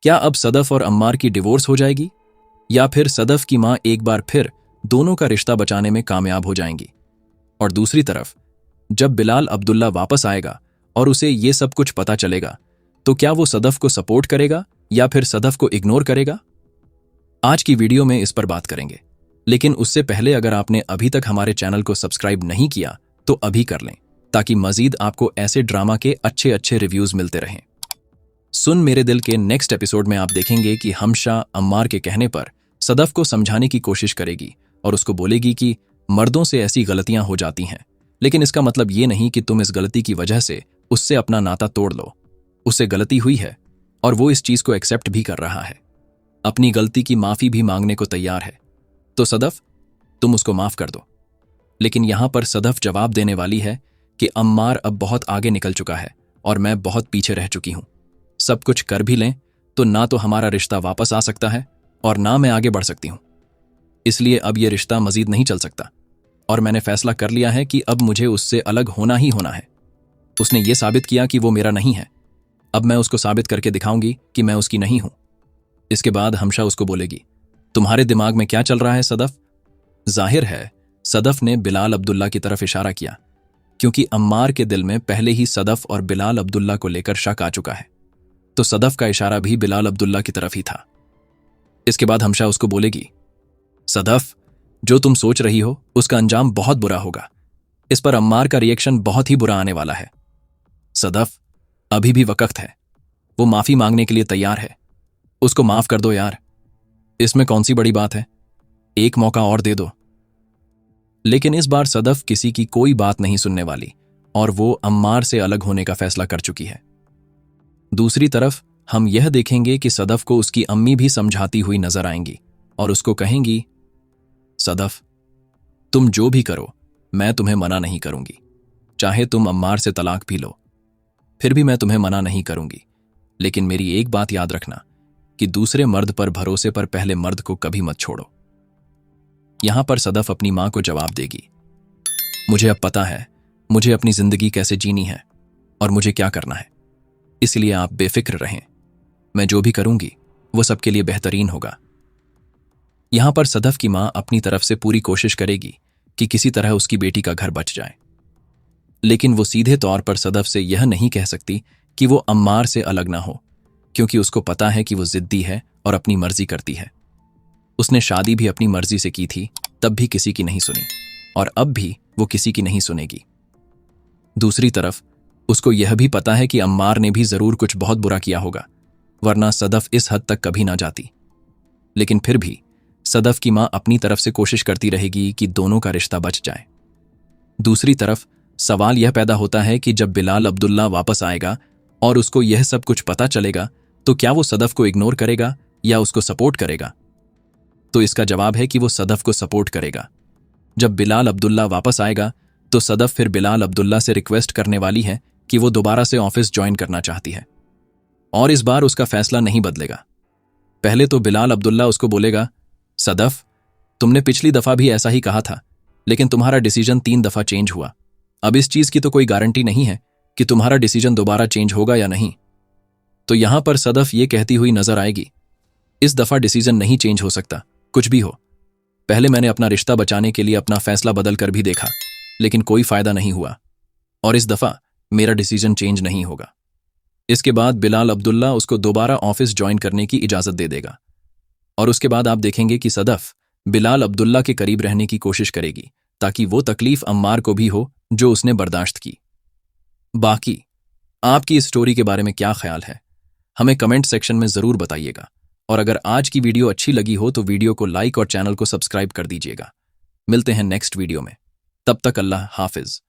क्या अब सदफ और अम्मार की डिवोर्स हो जाएगी, या फिर सदफ की मां एक बार फिर दोनों का रिश्ता बचाने में कामयाब हो जाएंगी? और दूसरी तरफ जब बिलाल अब्दुल्ला वापस आएगा और उसे ये सब कुछ पता चलेगा, तो क्या वो सदफ को सपोर्ट करेगा या फिर सदफ को इग्नोर करेगा? आज की वीडियो में इस पर बात करेंगे, लेकिन उससे पहले अगर आपने अभी तक हमारे चैनल को सब्सक्राइब नहीं किया तो अभी कर लें, ताकि मजीद आपको ऐसे ड्रामा के अच्छे अच्छे रिव्यूज मिलते रहें। सुन मेरे दिल के नेक्स्ट एपिसोड में आप देखेंगे कि हमशा अम्मार के कहने पर सदफ को समझाने की कोशिश करेगी और उसको बोलेगी कि मर्दों से ऐसी गलतियां हो जाती हैं, लेकिन इसका मतलब ये नहीं कि तुम इस गलती की वजह से उससे अपना नाता तोड़ लो। उससे गलती हुई है और वो इस चीज को एक्सेप्ट भी कर रहा है, अपनी गलती की माफी भी मांगने को तैयार है। तो सदफ, तुम उसको माफ कर दो। लेकिन यहां पर सदफ जवाब देने वाली है कि अम्मार अब बहुत आगे निकल चुका है और मैं बहुत पीछे रह चुकी हूं। सब कुछ कर भी लें तो ना तो हमारा रिश्ता वापस आ सकता है और ना मैं आगे बढ़ सकती हूं। इसलिए अब यह रिश्ता मजीद नहीं चल सकता और मैंने फैसला कर लिया है कि अब मुझे उससे अलग होना ही होना है। उसने ये साबित किया कि वो मेरा नहीं है, अब मैं उसको साबित करके दिखाऊंगी कि मैं उसकी नहीं हूं। इसके बाद हमशा उसको बोलेगी, तुम्हारे दिमाग में क्या चल रहा है सदफ? जाहिर है सदफ ने बिलाल अब्दुल्ला की तरफ इशारा किया, क्योंकि अम्मार के दिल में पहले ही सदफ और बिलाल अब्दुल्ला को लेकर शक आ चुका है, तो सदफ का इशारा भी बिलाल अब्दुल्ला की तरफ ही था। इसके बाद हमशा उसको बोलेगी, सदफ, जो तुम सोच रही हो उसका अंजाम बहुत बुरा होगा। इस पर अम्मार का रिएक्शन बहुत ही बुरा आने वाला है। सदफ, अभी भी वक्त है, वो माफी मांगने के लिए तैयार है, उसको माफ कर दो यार, इसमें कौन सी बड़ी बात है, एक मौका और दे दो। लेकिन इस बार सदफ किसी की कोई बात नहीं सुनने वाली और वो अम्मार से अलग होने का फैसला कर चुकी है। दूसरी तरफ हम यह देखेंगे कि सदफ को उसकी अम्मी भी समझाती हुई नजर आएंगी और उसको कहेंगी, सदफ, तुम जो भी करो मैं तुम्हें मना नहीं करूंगी, चाहे तुम अम्मार से तलाक भी लो, फिर भी मैं तुम्हें मना नहीं करूंगी। लेकिन मेरी एक बात याद रखना कि दूसरे मर्द पर भरोसे पर पहले मर्द को कभी मत छोड़ो। यहां पर सदफ अपनी मां को जवाब देगी, मुझे अब पता है मुझे अपनी जिंदगी कैसे जीनी है और मुझे क्या करना है, इसलिए आप बेफिक्र रहें, मैं जो भी करूंगी वो सबके लिए बेहतरीन होगा। यहां पर सदफ की मां अपनी तरफ से पूरी कोशिश करेगी कि किसी तरह उसकी बेटी का घर बच जाए, लेकिन वो सीधे तौर पर सदफ से यह नहीं कह सकती कि वो अम्मार से अलग ना हो, क्योंकि उसको पता है कि वो जिद्दी है और अपनी मर्जी करती है। उसने शादी भी अपनी मर्जी से की थी, तब भी किसी की नहीं सुनी और अब भी वो किसी की नहीं सुनेगी। दूसरी तरफ उसको यह भी पता है कि अम्मार ने भी जरूर कुछ बहुत बुरा किया होगा, वरना सदफ इस हद तक कभी ना जाती। लेकिन फिर भी सदफ की मां अपनी तरफ से कोशिश करती रहेगी कि दोनों का रिश्ता बच जाए। दूसरी तरफ सवाल यह पैदा होता है कि जब बिलाल अब्दुल्ला वापस आएगा और उसको यह सब कुछ पता चलेगा, तो क्या वो सदफ को इग्नोर करेगा या उसको सपोर्ट करेगा? तो इसका जवाब है कि वो सदफ को सपोर्ट करेगा। जब बिलाल अब्दुल्ला वापस आएगा तो सदफ फिर बिलाल अब्दुल्ला से रिक्वेस्ट करने वाली है कि वो दोबारा से ऑफिस ज्वाइन करना चाहती है और इस बार उसका फैसला नहीं बदलेगा। पहले तो बिलाल अब्दुल्ला उसको बोलेगा, सदफ, तुमने पिछली दफा भी ऐसा ही कहा था, लेकिन तुम्हारा डिसीजन 3 दफा चेंज हुआ। अब इस चीज की तो कोई गारंटी नहीं है कि तुम्हारा डिसीजन दोबारा चेंज होगा या नहीं। तो यहां पर सदफ ये कहती हुई नजर आएगी, इस दफा डिसीजन नहीं चेंज हो सकता, कुछ भी हो। पहले मैंने अपना रिश्ता बचाने के लिए अपना फैसला बदल कर भी देखा, लेकिन कोई फायदा नहीं हुआ और इस दफा मेरा डिसीजन चेंज नहीं होगा। इसके बाद बिलाल अब्दुल्ला उसको दोबारा ऑफिस ज्वाइन करने की इजाजत दे देगा और उसके बाद आप देखेंगे कि सदफ बिलाल अब्दुल्ला के करीब रहने की कोशिश करेगी, ताकि वो तकलीफ अम्मार को भी हो जो उसने बर्दाश्त की। बाकी आपकी इस स्टोरी के बारे में क्या ख्याल है, हमें कमेंट सेक्शन में जरूर बताइएगा और अगर आज की वीडियो अच्छी लगी हो तो वीडियो को लाइक और चैनल को सब्सक्राइब कर दीजिएगा। मिलते हैं नेक्स्ट वीडियो में, तब तक अल्लाह हाफिज।